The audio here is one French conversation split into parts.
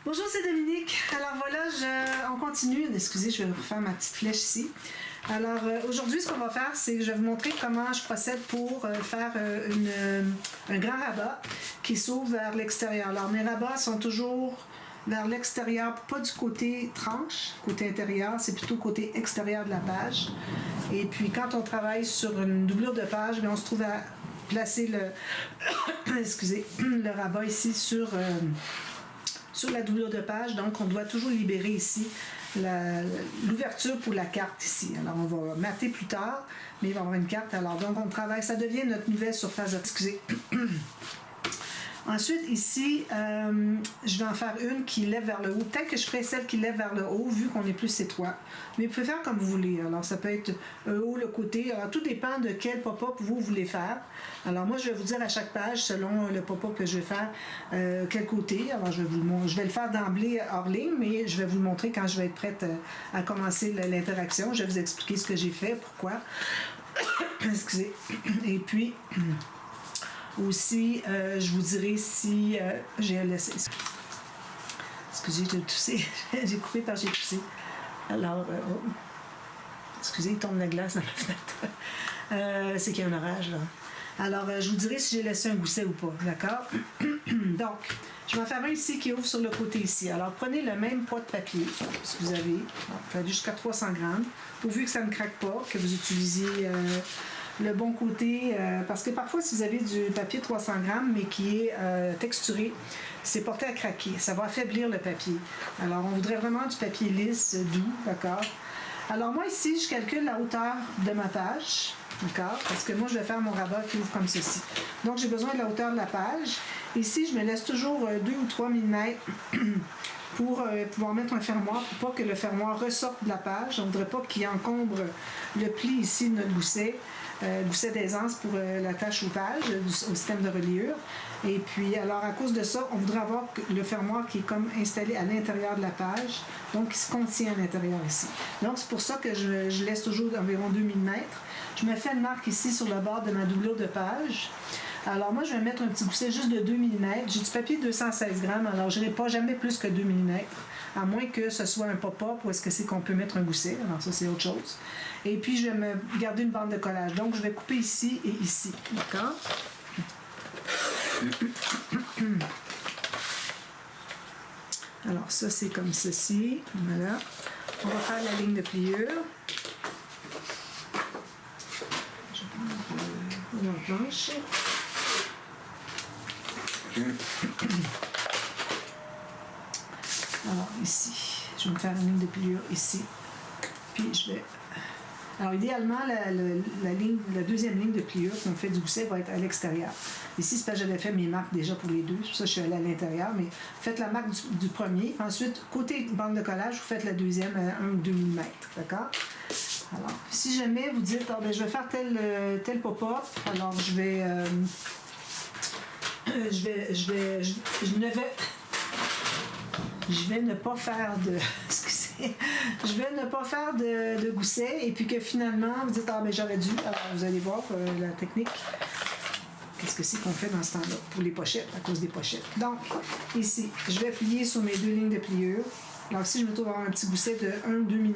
Bonjour, c'est Dominique. Alors voilà, on continue. Excusez, je vais refaire ma petite flèche ici. Alors aujourd'hui, ce qu'on va faire, c'est que je vais vous montrer comment je procède pour faire un grand rabat qui s'ouvre vers l'extérieur. Alors mes rabats sont toujours vers l'extérieur, pas du côté tranche, côté intérieur, c'est plutôt côté extérieur de la page. Et puis quand on travaille sur une doublure de page, bien, on se trouve à placer le rabat ici sur la doublure de page. Donc on doit toujours libérer ici l'ouverture pour la carte ici. Alors on va mater plus tard, mais il va y avoir une carte. Alors donc on travaille, ça devient notre nouvelle surface. Ensuite, ici, je vais en faire une qui lève vers le haut. Peut-être que je ferai celle qui lève vers le haut, vu qu'on est plus étroit. Mais vous pouvez faire comme vous voulez. Alors, ça peut être un haut, le côté. Alors, tout dépend de quel pop-up vous voulez faire. Alors, moi, je vais vous dire à chaque page, selon le pop-up que je vais faire, quel côté. Alors, je vais le faire d'emblée hors ligne, mais je vais vous le montrer quand je vais être prête à commencer l'interaction. Je vais vous expliquer ce que j'ai fait, pourquoi. Excusez. Et puis... Aussi, je vous dirai si j'ai laissé... Excusez, j'ai toussé. J'ai coupé parce que j'ai toussé. Alors, excusez, il tombe la glace dans la fenêtre. C'est qu'il y a un orage, là. Alors, je vous dirai si j'ai laissé un gousset ou pas, d'accord? Donc, je vais en faire un ici qui ouvre sur le côté ici. Alors, prenez le même poids de papier, si vous avez. Vous pouvez aller jusqu'à 300 grammes, pourvu que ça ne craque pas, que vous utilisiez... le bon côté, parce que parfois si vous avez du papier 300 grammes mais qui est texturé, c'est porté à craquer, ça va affaiblir le papier. Alors on voudrait vraiment du papier lisse, doux, d'accord? Alors moi ici je calcule la hauteur de ma page, d'accord? Parce que moi je vais faire mon rabat qui ouvre comme ceci. Donc j'ai besoin de la hauteur de la page. Ici je me laisse toujours 2 ou 3 mm pour pouvoir mettre un fermoir, pour pas que le fermoir ressorte de la page. On ne voudrait pas qu'il encombre le pli ici de notre gousset. Gousset d'aisance pour l'attache aux pages, au système de reliure. Et puis, alors, à cause de ça, on voudrait avoir le fermoir qui est comme installé à l'intérieur de la page, donc qui se contient à l'intérieur ici. Donc, c'est pour ça que je laisse toujours environ 2 mm. Je me fais une marque ici sur le bord de ma doublure de page. Alors, moi, je vais mettre un petit gousset juste de 2 mm. J'ai du papier 216 grammes, alors je n'ai pas jamais plus que 2 mm, à moins que ce soit un pop-up ou est-ce que c'est qu'on peut mettre un gousset. Alors, ça, c'est autre chose. Et puis, je vais me garder une bande de collage. Donc, je vais couper ici et ici. D'accord? Alors, ça, c'est comme ceci. Voilà. On va faire la ligne de pliure. Je vais prendre la planche. Alors, ici. Je vais me faire une ligne de pliure ici. Puis, je vais... Alors, idéalement, la deuxième ligne de pliure qu'on fait du gousset va être à l'extérieur. Ici, c'est parce que j'avais fait mes marques déjà pour les deux. C'est pour ça que je suis allée à l'intérieur. Mais faites la marque du premier. Ensuite, côté bande de collage, vous faites la deuxième à 1 ou 2 mm. D'accord? Alors, si jamais vous dites, oh, ben, je vais faire tel pop-up, alors je vais ne pas faire de... Excusez. Je vais ne pas faire de gousset et puis que finalement, vous dites, ah, mais j'aurais dû. Alors, vous allez voir la technique. Qu'est-ce que c'est qu'on fait dans ce temps-là pour les pochettes, à cause des pochettes. Donc, ici, je vais plier sur mes 2 lignes de pliure. Alors, ici, je me trouve avoir un petit gousset de 1-2 mm.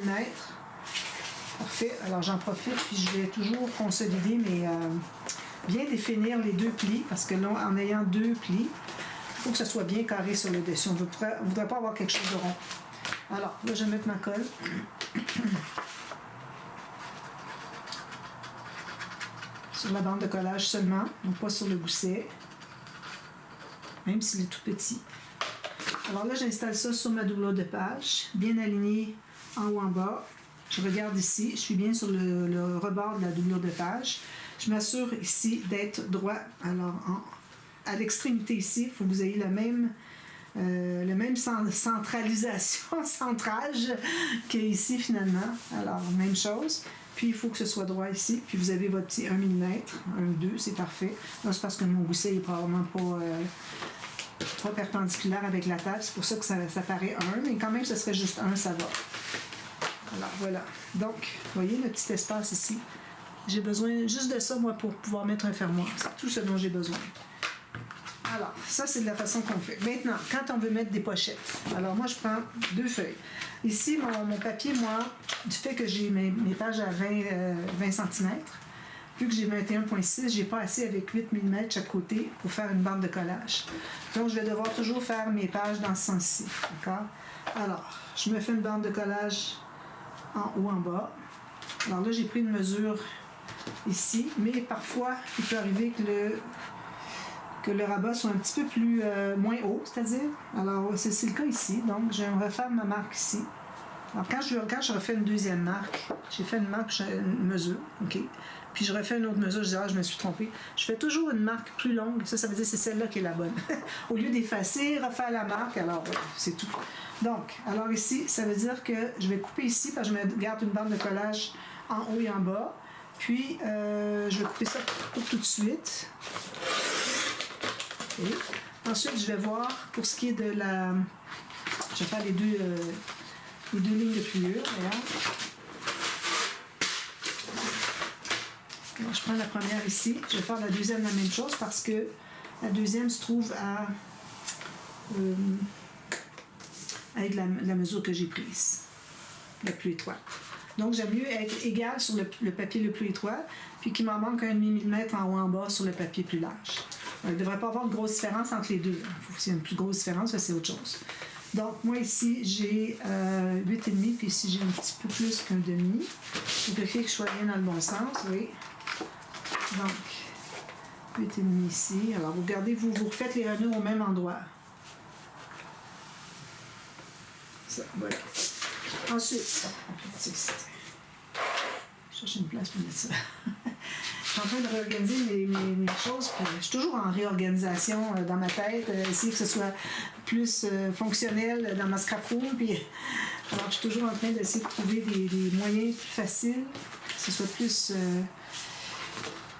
Parfait. Alors, j'en profite puis je vais toujours consolider, mais bien définir les 2 plis parce que là, en ayant 2 plis, il faut que ce soit bien carré sur le dessus. On ne voudrait pas avoir quelque chose de rond. Alors, là, je vais mettre ma colle. Sur la bande de collage seulement, donc pas sur le gousset, même s'il est tout petit. Alors là, j'installe ça sur ma doublure de page, bien aligné en haut en bas. Je regarde ici, je suis bien sur le rebord de la doublure de page. Je m'assure ici d'être droit. Alors, à l'extrémité ici, il faut que vous ayez le même centralisation, centrage qu'ici finalement. Alors, même chose. Puis, il faut que ce soit droit ici. Puis, vous avez votre petit 1 mm, 1-2, c'est parfait. Là, c'est parce que mon gousset n'est probablement pas perpendiculaire avec la table. C'est pour ça que ça paraît 1. Mais quand même, ce serait juste 1, ça va. Alors, voilà. Donc, vous voyez le petit espace ici. J'ai besoin juste de ça, moi, pour pouvoir mettre un fermoir. C'est tout ce dont j'ai besoin. Alors, ça, c'est de la façon qu'on fait. Maintenant, quand on veut mettre des pochettes, alors moi, je prends 2 feuilles. Ici, mon papier, moi, du fait que j'ai mes pages à 20 cm, vu que j'ai 21,6, j'ai pas assez avec 8 mm chaque côté pour faire une bande de collage. Donc, je vais devoir toujours faire mes pages dans ce sens-ci. D'accord? Alors, je me fais une bande de collage en haut, en bas. Alors là, j'ai pris une mesure ici, mais parfois, il peut arriver que le rabat soit un petit peu plus moins haut, c'est-à-dire. Alors, c'est le cas ici. Donc, je vais refaire ma marque ici. Alors, quand je refais une deuxième marque, j'ai fait une marque, une mesure, OK? Puis je refais une autre mesure, je dis, ah, je me suis trompée. Je fais toujours une marque plus longue. Ça veut dire que c'est celle-là qui est la bonne. Au lieu d'effacer, refaire la marque, alors, c'est tout. Donc, alors ici, ça veut dire que je vais couper ici, parce que je me garde une bande de collage en haut et en bas. Puis, je vais couper ça pour tout de suite. Okay. Ensuite, je vais voir pour ce qui est de la... Je vais faire les deux lignes de pliure. Regarde. Alors, je prends la première ici. Je vais faire la deuxième la même chose parce que la deuxième se trouve avec la mesure que j'ai prise, la plus étroite. Donc, j'aime mieux être égal sur le papier le plus étroit, puis qu'il m'en manque un demi-millimètre en haut en bas sur le papier plus large. Il ne devrait pas avoir de grosse différence entre les deux. S'il y a une plus grosse différence, c'est autre chose. Donc, moi ici, j'ai 8,5, puis ici, j'ai un petit peu plus qu'un demi. Il faut que je sois bien dans le bon sens, oui. Donc, 8,5 ici. Alors, vous regardez, vous refaites les nœuds au même endroit. Ça, voilà. Ensuite, je cherche une place pour mettre ça. Je suis en train de réorganiser mes choses. Puis je suis toujours en réorganisation dans ma tête, essayer que ce soit plus fonctionnel dans ma scrap room. Puis, alors, je suis toujours en train d'essayer de trouver des moyens plus faciles, que ce soit plus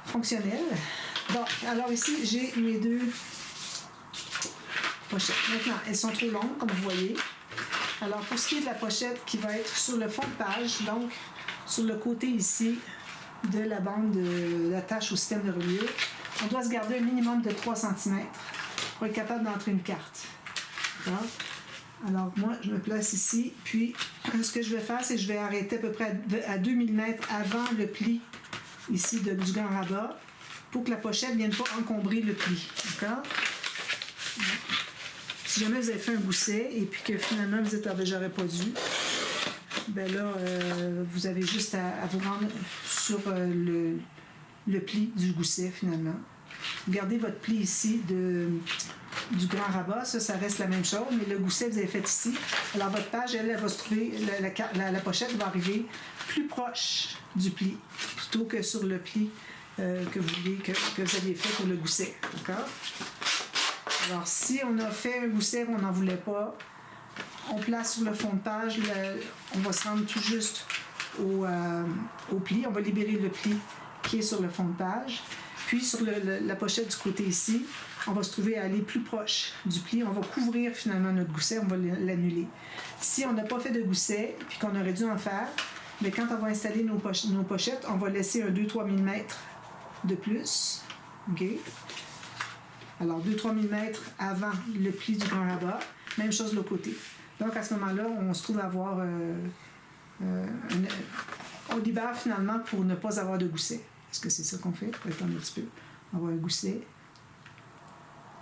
fonctionnel. Donc, alors ici, j'ai mes 2 pochettes. Maintenant, elles sont trop longues, comme vous voyez. Alors, pour ce qui est de la pochette qui va être sur le fond de page, donc sur le côté ici de la bande d'attache au système de reliure, on doit se garder un minimum de 3 cm pour être capable d'entrer une carte. D'accord? Alors, moi, je me place ici, puis ce que je vais faire, c'est que je vais arrêter à peu près à 2 mm avant le pli ici du grand rabat pour que la pochette ne vienne pas encombrer le pli. D'accord? Si jamais vous avez fait un gousset et puis que finalement vous dites « Ah ben j'aurais pas dû », ben là, vous avez juste à vous rendre sur le pli du gousset finalement. Vous gardez votre pli ici du grand rabat, ça reste la même chose, mais le gousset vous avez fait ici. Alors votre page, elle va se trouver, la pochette va arriver plus proche du pli plutôt que sur le pli que vous aviez fait pour le gousset. D'accord? Alors, si on a fait un gousset, on n'en voulait pas, on place sur le fond de page, on va se rendre tout juste au pli. On va libérer le pli qui est sur le fond de page. Puis, sur la pochette du côté ici, on va se trouver à aller plus proche du pli. On va couvrir finalement notre gousset, on va l'annuler. Si on n'a pas fait de gousset, puis qu'on aurait dû en faire, mais quand on va installer nos pochettes, on va laisser un 2-3 mm de plus. OK? Alors, 2-3 mm avant le pli du grand rabat. Même chose de l'autre côté. Donc, à ce moment-là, on se trouve à avoir... on libère finalement pour ne pas avoir de gousset. Est-ce que c'est ça qu'on fait? Attends un petit peu. On va avoir un gousset.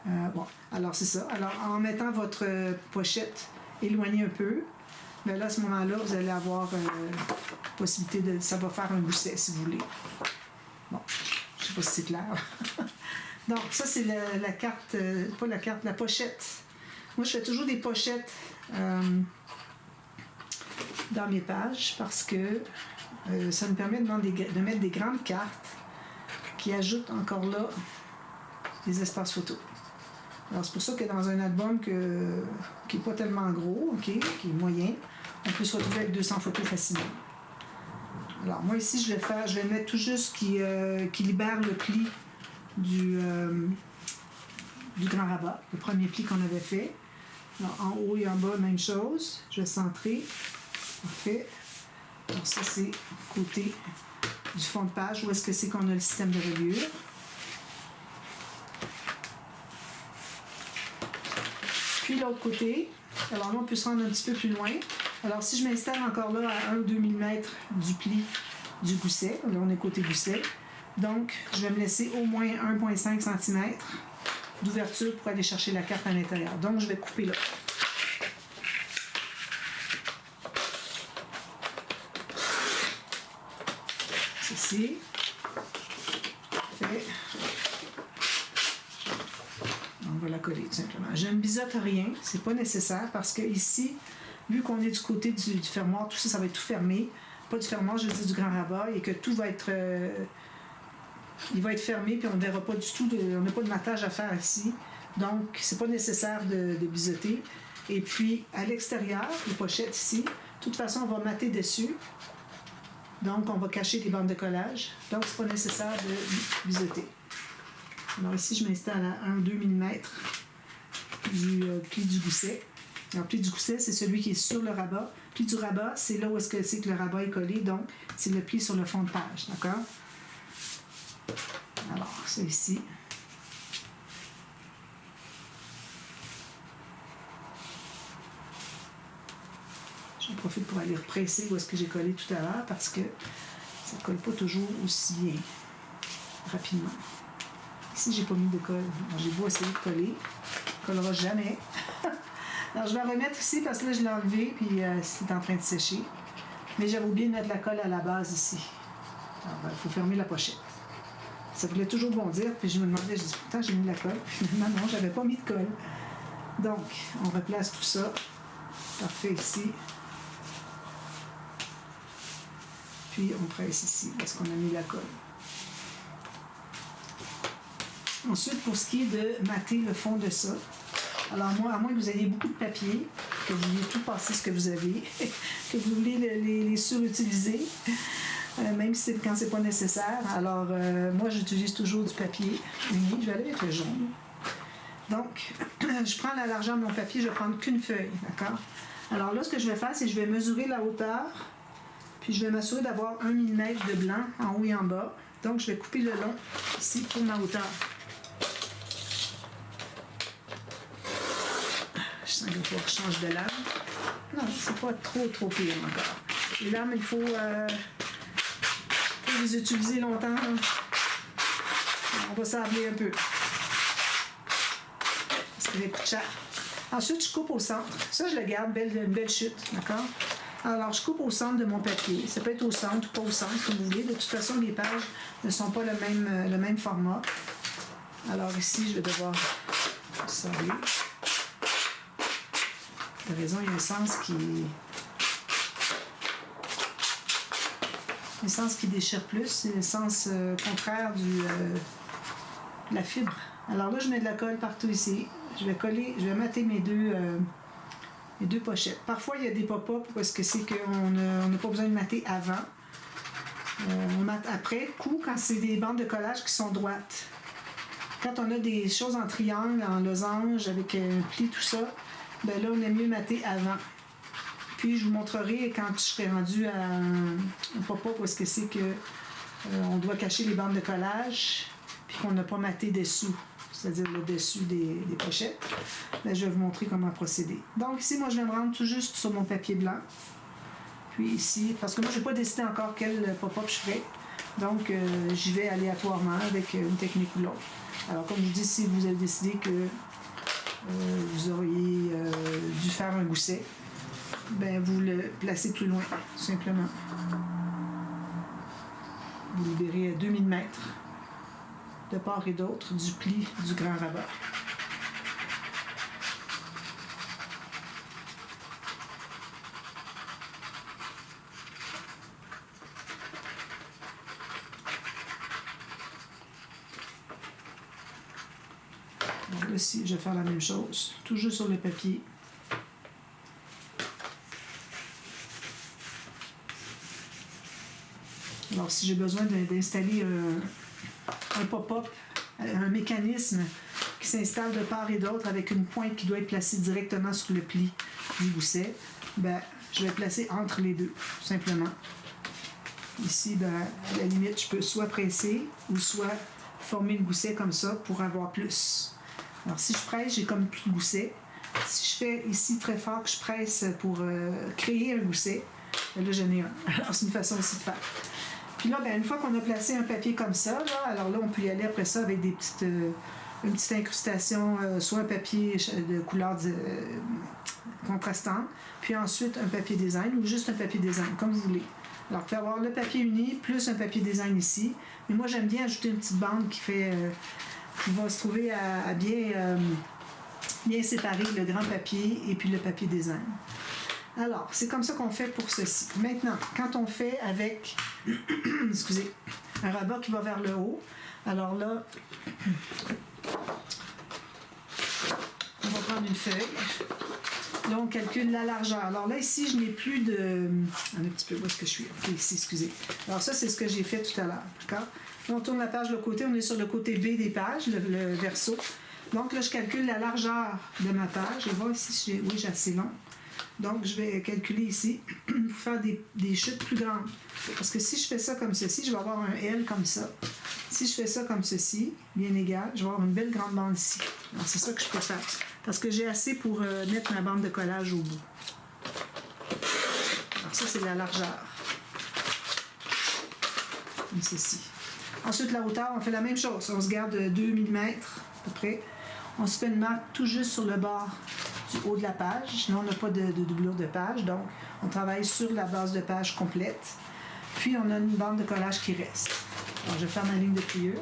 Bon, alors c'est ça. Alors, en mettant votre pochette éloignée un peu, bien là, à ce moment-là, vous allez avoir possibilité de... Ça va faire un gousset, si vous voulez. Bon, je ne sais pas si c'est clair. Donc, ça, c'est la carte, pas la carte, la pochette. Moi, je fais toujours des pochettes dans mes pages parce que ça me permet de mettre des grandes cartes qui ajoutent encore là des espaces photos. Alors, c'est pour ça que dans un album qui n'est pas tellement gros, okay, qui est moyen, on peut se retrouver avec 200 photos facilement. Alors, moi, ici, je vais mettre tout juste qui libère le pli du grand rabat, le premier pli qu'on avait fait. Alors, en haut et en bas, même chose. Je vais centrer. Parfait. Alors ça, c'est côté du fond de page. Où est-ce que c'est qu'on a le système de reliure? l'autre côté. Alors là, on peut se rendre un petit peu plus loin. Alors si je m'installe encore là à 1 ou 2 mm du pli du gousset, là on est côté gousset, donc je vais me laisser au moins 1,5 cm d'ouverture pour aller chercher la carte à l'intérieur. Donc je vais couper là. Ceci. Fait. On va la coller tout simplement. Je ne biseaute rien, c'est pas nécessaire parce que ici, vu qu'on est du côté du fermoir, tout ça, ça va être tout fermé. Pas du fermoir, je dis du grand rabat, et que tout va être, il va être fermé, puis on ne verra pas du tout, on n'a pas de matage à faire ici. Donc, c'est pas nécessaire de biseauter. Et puis, à l'extérieur, les pochettes ici, de toute façon, on va mater dessus. Donc, on va cacher les bandes de collage. Donc, c'est pas nécessaire de biseauter. Alors ici, je m'installe à 1-2 mm du pli du gousset. Alors, pli du gousset, c'est celui qui est sur le rabat. Pli du rabat, c'est là où est-ce que c'est que le rabat est collé. Donc, c'est le pli sur le fond de page. D'accord? Alors, ça ici. J'en profite pour aller represser où est-ce que j'ai collé tout à l'heure parce que ça ne colle pas toujours aussi bien rapidement. Ici, j'ai pas mis de colle. J'ai beau essayer de coller. Ça ne collera jamais. Alors, je vais la remettre ici parce que là, je l'ai enlevé puis c'est en train de sécher. Mais j'avais oublié de mettre la colle à la base ici. Alors, il faut fermer la pochette. Ça voulait toujours bondir. Puis je me demandais, je dis, pourtant, j'ai mis de la colle. Puis finalement, non, j'avais pas mis de colle. Donc, on replace tout ça. Parfait ici. Puis, on presse ici parce qu'on a mis la colle. Ensuite, pour ce qui est de mater le fond de ça, alors moi, à moins que vous ayez beaucoup de papier, que vous vouliez tout passer ce que vous avez, que vous voulez les surutiliser, même si quand c'est pas nécessaire. Alors, moi, j'utilise toujours du papier uni. Je vais aller avec le jaune. Donc, je prends la largeur de mon papier, je vais prendre qu'une feuille, d'accord? Alors là, ce que je vais faire, c'est que je vais mesurer la hauteur, puis je vais m'assurer d'avoir 1 mm de blanc en haut et en bas. Donc, je vais couper le long ici pour ma hauteur. Je sens qu'il faut que je change de lame. Non, c'est pas trop pire encore. Les lames, il faut les utiliser longtemps. On va sabler un peu. Parce que ça coûte cher. Ensuite, je coupe au centre. Ça, je le garde, une belle chute, d'accord? Alors, je coupe au centre de mon papier. Ça peut être au centre ou pas au centre, comme vous voulez. De toute façon, les pages ne sont pas le même format. Alors ici, je vais devoir sabler. Tu as raison, il y a un sens qui déchire plus. C'est le sens contraire de la fibre. Alors là, je mets de la colle partout ici. Je vais mater mes deux pochettes. Parfois, il y a des pop-up parce que c'est qu'on n'a pas besoin de mater avant. On mate après coup quand c'est des bandes de collage qui sont droites. Quand on a des choses en triangle, en losange, avec un pli, tout ça, ben là, on aime mieux mater avant. Puis, je vous montrerai quand je serai rendue à un pop-up où est-ce que c'est on doit cacher les bandes de collage puis qu'on n'a pas maté dessous, c'est-à-dire le dessus des pochettes. Ben, je vais vous montrer comment procéder. Donc, ici, moi, je vais me rendre tout juste sur mon papier blanc. Puis ici, parce que moi, je n'ai pas décidé encore quel pop-up je ferai. Donc, j'y vais aléatoirement avec une technique ou l'autre. Alors, comme je dis, si vous avez décidé que vous auriez dû faire un gousset, ben vous le placez plus loin, tout simplement. Vous libérez 2 mm de part et d'autre du pli du grand rabat. Donc là, ici, je vais faire la même chose, toujours sur le papier. Alors, si j'ai besoin d'installer un pop-up, un mécanisme qui s'installe de part et d'autre avec une pointe qui doit être placée directement sur le pli du gousset, ben, je vais placer entre les deux, tout simplement. Ici, ben, à la limite, je peux soit presser ou soit former le gousset comme ça pour avoir plus. Alors, si je presse, j'ai comme plus de gousset. Si je fais ici très fort, que je presse pour créer un gousset, là j'en ai un. Alors c'est une façon aussi de faire. Puis là, ben, une fois qu'on a placé un papier comme ça, là, alors là on peut y aller après ça avec des petites, une petite incrustation, soit un papier de couleur contrastante, puis ensuite un papier design ou juste un papier design, comme vous voulez. Alors vous pouvez avoir le papier uni plus un papier design ici, mais moi j'aime bien ajouter une petite bande qui va se trouver à bien séparer le grand papier et puis le papier design. Alors, c'est comme ça qu'on fait pour ceci. Maintenant, quand on fait avec excusez, un rabat qui va vers le haut, alors là, on va prendre une feuille. Là, on calcule la largeur. Alors là, ici, je n'ai plus de... Un petit peu, où est-ce que je suis? OK, ici, excusez. Alors ça, c'est ce que j'ai fait tout à l'heure. D'accord? Là, on tourne la page de l'autre côté. On est sur le côté B des pages, le verso. Donc là, je calcule la largeur de ma page. Je vais voir ici si j'ai assez long. Donc, je vais calculer ici pour faire des chutes plus grandes. Parce que si je fais ça comme ceci, je vais avoir un L comme ça. Si je fais ça comme ceci, bien égal, je vais avoir une belle grande bande ici. Alors, c'est ça que je peux faire. Parce que j'ai assez pour mettre ma bande de collage au bout. Alors, ça, c'est la largeur. Comme ceci. Ensuite, la hauteur, on fait la même chose. On se garde 2 mm à peu près. On se fait une marque tout juste sur le bord du haut de la page. Là, on n'a pas de doublure de page, donc on travaille sur la base de page complète. Puis, on a une bande de collage qui reste. Alors, je vais faire ma ligne de pliure.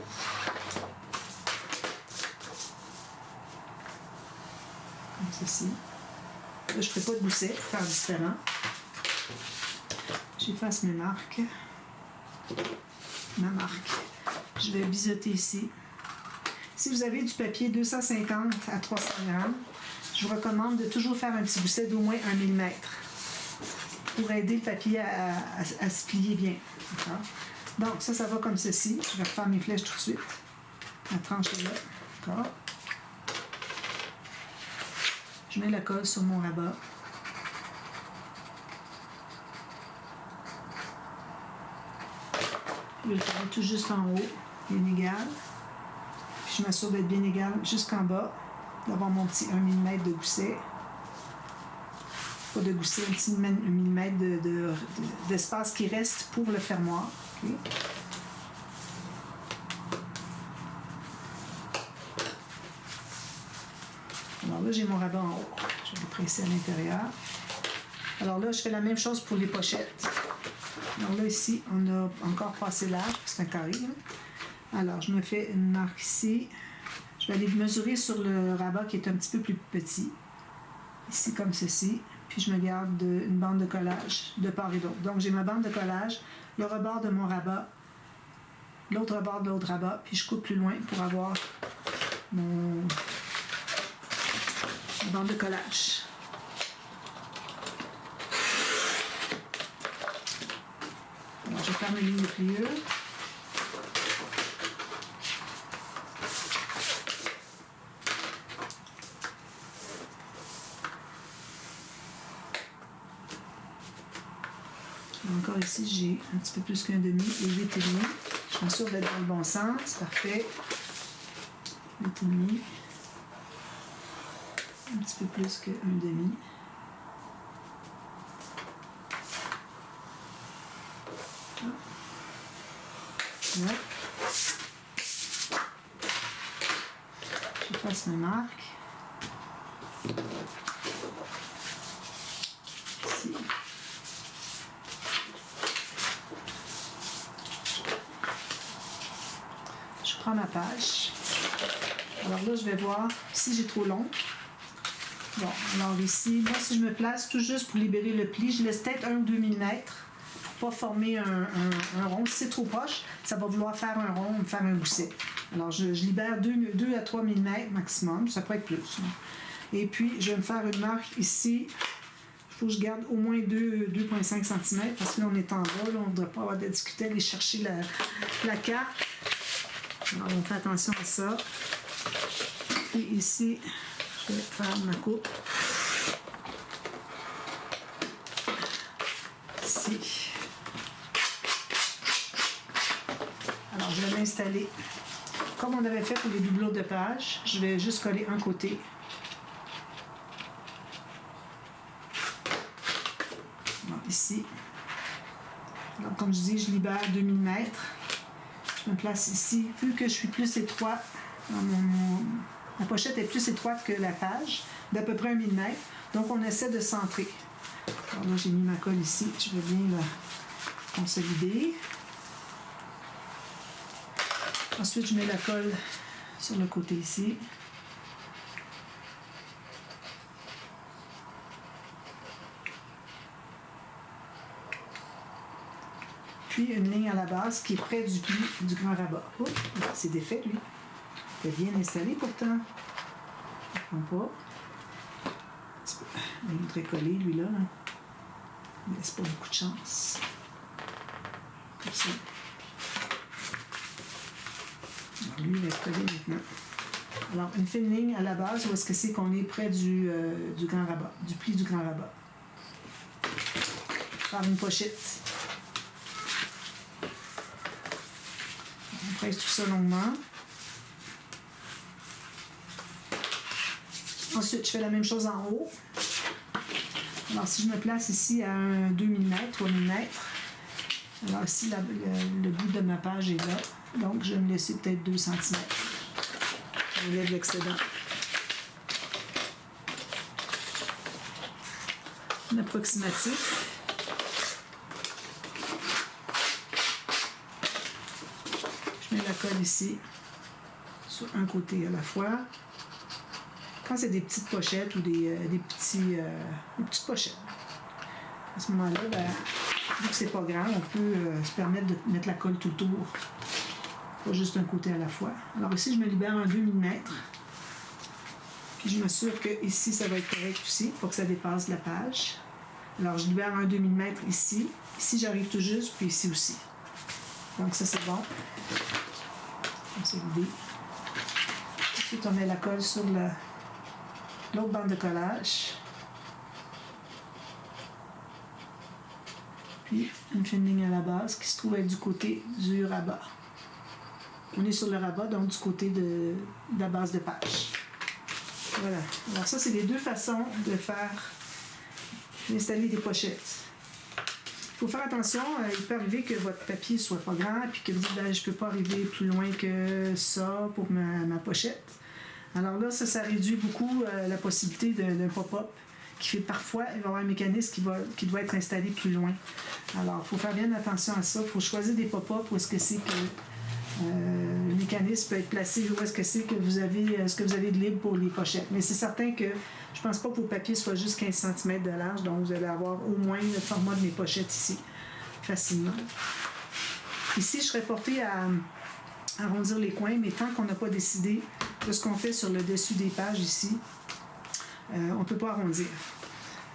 Comme ceci. Là, je ne ferai pas de gousset pour faire différent. J'efface mes marques. Ma marque. Je vais biseauter ici. Si vous avez du papier 250 à 300 grammes, je vous recommande de toujours faire un petit gousset d'au moins 1 mm pour aider le papier à se plier bien. Donc, ça va comme ceci. Je vais refaire mes flèches tout de suite. La tranche est là. D'accord. Je mets la colle sur mon rabat. Je le fais tout juste en haut, bien égal. Puis je m'assure d'être bien égal jusqu'en bas, d'avoir mon petit 1 mm de gousset. Pas de gousset, un petit 1 mm d'espace qui reste pour le fermoir. Okay. Alors là, j'ai mon rabat en haut. Je vais le presser à l'intérieur. Alors là, je fais la même chose pour les pochettes. Alors là, ici, on a encore passé large, c'est un carré. Là. Alors, je me fais une marque ici. Je vais aller mesurer sur le rabat qui est un petit peu plus petit. Ici, comme ceci. Puis, je me garde une bande de collage de part et d'autre. Donc, j'ai ma bande de collage, le rebord de mon rabat, l'autre rebord de l'autre rabat, puis je coupe plus loin pour avoir ma bande de collage. Alors, je vais faire mes lignes de pliure. Encore ici, j'ai un petit peu plus qu'un demi et 8,5. Je m'assure d'être dans le bon sens. Parfait. 8,5. Un petit peu plus qu'un demi. Là. Je fasse ma marque. Ici. Je prends ma page. Alors là, je vais voir si j'ai trop long. Bon, alors ici, moi, si je me place tout juste pour libérer le pli, je laisse peut-être 1 ou 2 mm pour pas former un rond. Si c'est trop proche, ça va vouloir faire un rond, me faire un gousset. Alors, je libère 2 à 3 mm maximum. Ça peut être plus. Hein. Et puis, je vais me faire une marque ici. Il faut que je garde au moins 2,5 cm parce que là, on est en bas. Là, on ne devrait pas avoir de difficulté à aller chercher la carte. Alors, on fait attention à ça. Et ici, je vais faire ma coupe. Ici. Alors, je vais l'installer comme on avait fait pour les doublures de page. Je vais juste coller un côté. ici. Donc, comme je dis, je libère 2 mm. Je me place ici. Vu que je suis plus étroit, la pochette est plus étroite que la page, d'à peu près 1 mm. Donc, on essaie de centrer. Alors là, j'ai mis ma colle ici. Je vais bien la consolider. Ensuite, je mets la colle sur le côté ici. Puis une ligne à la base qui est près du pli du grand rabat. Oh, c'est défait, lui. Il est bien installé pourtant. Je ne comprends pas. Il voudrait coller, lui-là. Là. Il ne laisse pas beaucoup de chance. Comme ça. Alors, lui, il va être collé maintenant. Alors, une fine ligne à la base, où est-ce que c'est qu'on est près du grand rabat, du pli du grand rabat. Faire une pochette. On presse tout ça longuement. Ensuite, je fais la même chose en haut. Alors, si je me place ici à un 2 mm, 3 mm, alors ici, le bout de ma page est là. Donc, je vais me laisser peut-être 2 cm. J'enlève l'excédent. Un approximatif. Je mets la colle ici, sur un côté à la fois. Quand c'est des petites pochettes ou des petites pochettes, à ce moment-là, ben, vu que c'est pas grand, on peut se permettre de mettre la colle tout autour. Pas juste un côté à la fois. Alors ici, je me libère un 2 mm. Puis je m'assure que ici, ça va être correct aussi, pour que ça dépasse la page. Alors je libère un 2 mm ici. Ici, j'arrive tout juste, puis ici aussi. Donc ça, c'est bon. C'est l'idée. Ensuite, on met la colle sur l'autre bande de collage. Puis une fine ligne à la base qui se trouve être du côté du rabat. On est sur le rabat, donc du côté de la base de page. Voilà. Alors ça, c'est les deux façons de faire d'installer des pochettes. Il faut faire attention, il peut arriver que votre papier soit pas grand et que vous dites, ben, je ne peux pas arriver plus loin que ça pour ma pochette. Alors là, ça réduit beaucoup la possibilité d'un pop-up qui fait parfois, il va y avoir un mécanisme qui doit être installé plus loin. Alors, il faut faire bien attention à ça. Il faut choisir des pop-up où est-ce que c'est que le mécanisme peut être placé, où est-ce que c'est que vous avez ce que vous avez de libre pour les pochettes. Mais c'est certain que je ne pense pas que vos papiers soient juste 15 cm de large, donc vous allez avoir au moins le format de mes pochettes ici, facilement. Ici, je serais portée à arrondir les coins, mais tant qu'on n'a pas décidé de ce qu'on fait sur le dessus des pages ici, on ne peut pas arrondir.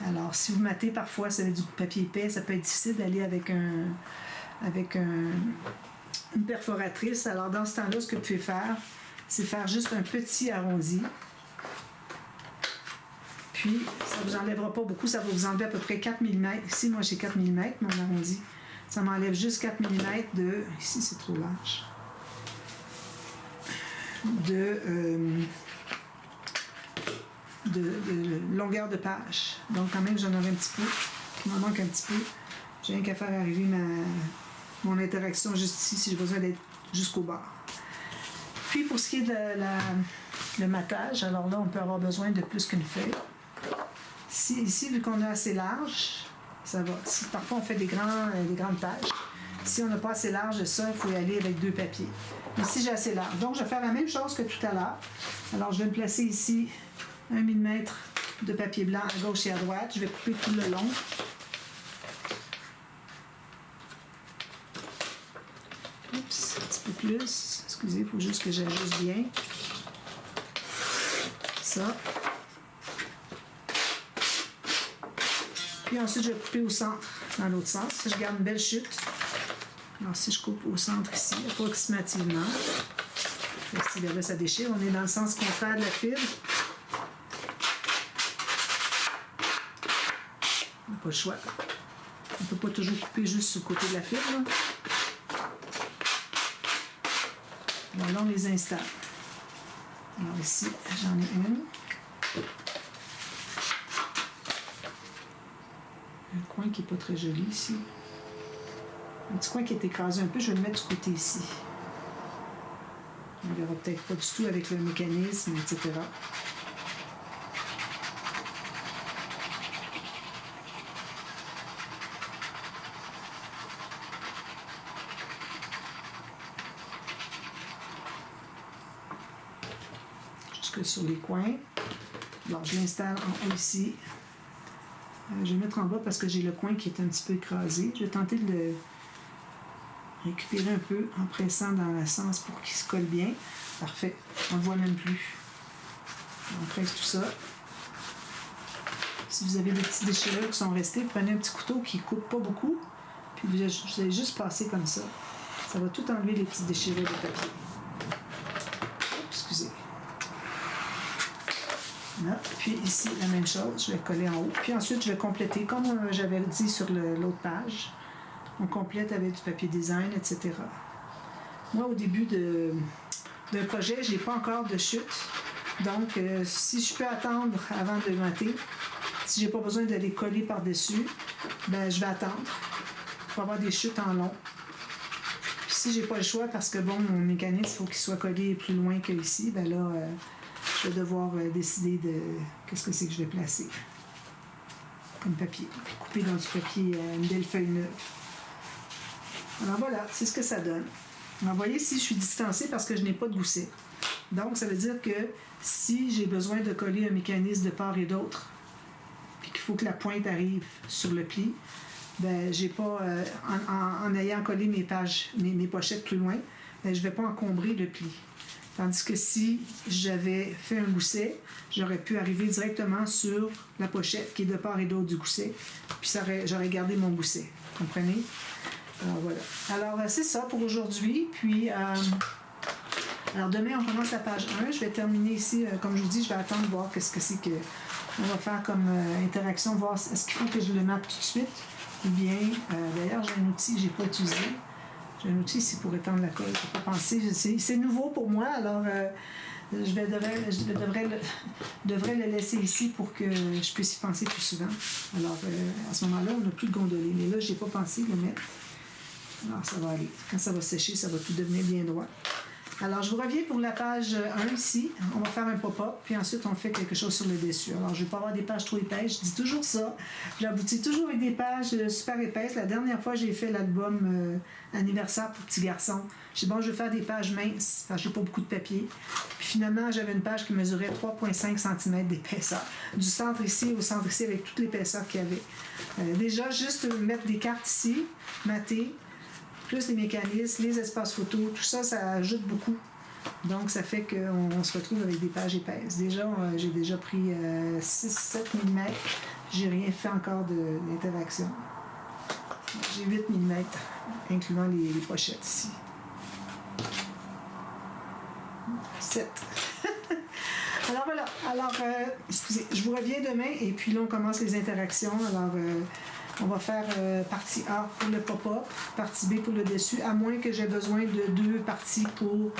Alors, si vous matez parfois, ça va être du papier épais, ça peut être difficile d'aller avec une perforatrice. Alors, dans ce temps-là, ce que vous pouvez faire, c'est faire juste un petit arrondi. Puis, ça ne vous enlèvera pas beaucoup, ça va vous enlever à peu près 4 mm. Ici, moi, j'ai 4 mm, mon arrondi. Ça m'enlève juste 4 mm de... Ici, c'est trop large. De longueur de page. Donc, quand même, j'en aurai un petit peu. Il m'en manque un petit peu. J'ai rien qu'à faire arriver mon interaction juste ici, si j'ai besoin d'être jusqu'au bord. Puis, pour ce qui est de le matage, alors là, on peut avoir besoin de plus qu'une feuille. Ici, vu qu'on a assez large, ça va. Si parfois, on fait des grandes pages. Si on n'a pas assez large de ça, il faut y aller avec 2 papiers. Ici, j'ai assez large. Donc, je vais faire la même chose que tout à l'heure. Alors, je vais me placer ici 1 mm de papier blanc à gauche et à droite. Je vais couper tout le long. Oups, un petit peu plus. Excusez, il faut juste que j'ajuste bien. Ça. Puis ensuite, je vais couper au centre, dans l'autre sens. Je garde une belle chute. Alors, si je coupe au centre ici, approximativement, si là, ça déchire, on est dans le sens contraire de la fibre. On n'a pas le choix. On ne peut pas toujours couper juste sur le côté de la fibre. Là. Alors là, on les installe. Alors ici, j'en ai une. Un coin qui n'est pas très joli ici. Un petit coin qui est écrasé un peu, je vais le mettre du côté ici. On ne verra peut-être pas du tout avec le mécanisme, etc. Jusque sur les coins. Alors, je l'installe en haut ici. Je vais mettre en bas parce que j'ai le coin qui est un petit peu écrasé. Je vais tenter de le récupérer un peu en pressant dans le sens pour qu'il se colle bien. Parfait. On ne le voit même plus. On presse tout ça. Si vous avez des petites déchirures qui sont restées, prenez un petit couteau qui ne coupe pas beaucoup. Puis vous allez juste passer comme ça. Ça va tout enlever les petites déchirures de papier. Excusez. Là. Puis ici, la même chose, je vais coller en haut. Puis ensuite, je vais compléter, comme j'avais dit sur l'autre page. On complète avec du papier design, etc. Moi, au début d'un projet, je n'ai pas encore de chute. Donc, si je peux attendre avant de mater, si je n'ai pas besoin d'aller coller par-dessus, ben je vais attendre pour avoir des chutes en long. Puis si j'ai pas le choix, parce que bon, mon mécanisme, il faut qu'il soit collé plus loin que ici, ben là, je vais devoir décider de qu'est-ce que c'est que je vais placer comme papier. Puis couper dans du papier, une belle feuille neuve. Alors voilà, c'est ce que ça donne. Alors, vous voyez, ici, je suis distancée parce que je n'ai pas de gousset. Donc, ça veut dire que si j'ai besoin de coller un mécanisme de part et d'autre, puis qu'il faut que la pointe arrive sur le pli, ben, j'ai pas, en ayant collé mes pages, mes pochettes plus loin, ben, je ne vais pas encombrer le pli. Tandis que si j'avais fait un gousset, j'aurais pu arriver directement sur la pochette qui est de part et d'autre du gousset, puis j'aurais gardé mon gousset. Comprenez? Alors voilà. Alors c'est ça pour aujourd'hui. Puis alors demain on commence la page 1. Je vais terminer ici, comme je vous dis, je vais attendre voir qu'est-ce que c'est qu'on va faire comme interaction, voir est-ce qu'il faut que je le mate tout de suite. Ou bien, d'ailleurs j'ai un outil que je n'ai pas utilisé. J'ai un outil ici pour étendre la colle. Je n'ai pas pensé. C'est nouveau pour moi, alors je devrais le laisser ici pour que je puisse y penser plus souvent. Alors à ce moment-là, on n'a plus de gondoler. Mais là, je n'ai pas pensé le mettre. Alors, ça va aller. Quand ça va sécher, ça va tout devenir bien droit. Alors, je vous reviens pour la page 1 ici. On va faire un pop-up, puis ensuite, on fait quelque chose sur le dessus. Alors, je ne vais pas avoir des pages trop épaisses. Je dis toujours ça. J'aboutis toujours avec des pages super épaisses. La dernière fois, j'ai fait l'album anniversaire pour petits garçons. J'ai dit, bon, je vais faire des pages minces, parce que je n'ai pas beaucoup de papier. Puis finalement, j'avais une page qui mesurait 3,5 cm d'épaisseur. Du centre ici au centre ici, avec toute l'épaisseur qu'il y avait. Déjà, juste mettre des cartes ici, mater, plus les mécanismes, les espaces photos, tout ça, ça ajoute beaucoup. Donc, ça fait qu'on se retrouve avec des pages épaisses. Déjà, j'ai déjà pris 6-7 mm. J'ai rien fait encore d'interaction. J'ai 8 mm, incluant les pochettes ici. 7. Alors voilà. Alors, excusez, je vous reviens demain et puis là, on commence les interactions. Alors, on va faire partie A pour le pop-up, partie B pour le dessus, à moins que j'ai besoin de 2 parties pour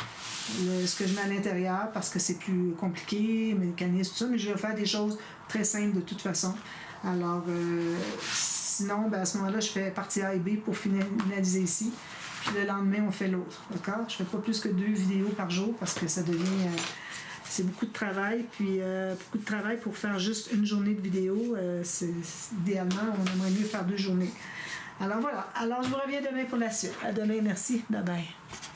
ce que je mets à l'intérieur, parce que c'est plus compliqué, mécanisme, tout ça, mais je vais faire des choses très simples de toute façon. Alors, sinon, ben, à ce moment-là, je fais partie A et B pour finaliser ici, puis le lendemain, on fait l'autre, d'accord? Je ne fais pas plus que 2 vidéos par jour, parce que ça devient... c'est beaucoup de travail, puis beaucoup de travail pour faire juste une journée de vidéo. Idéalement, on aimerait mieux faire 2 journées. Alors voilà. Alors, je vous reviens demain pour la suite. À demain, merci. Bye bye.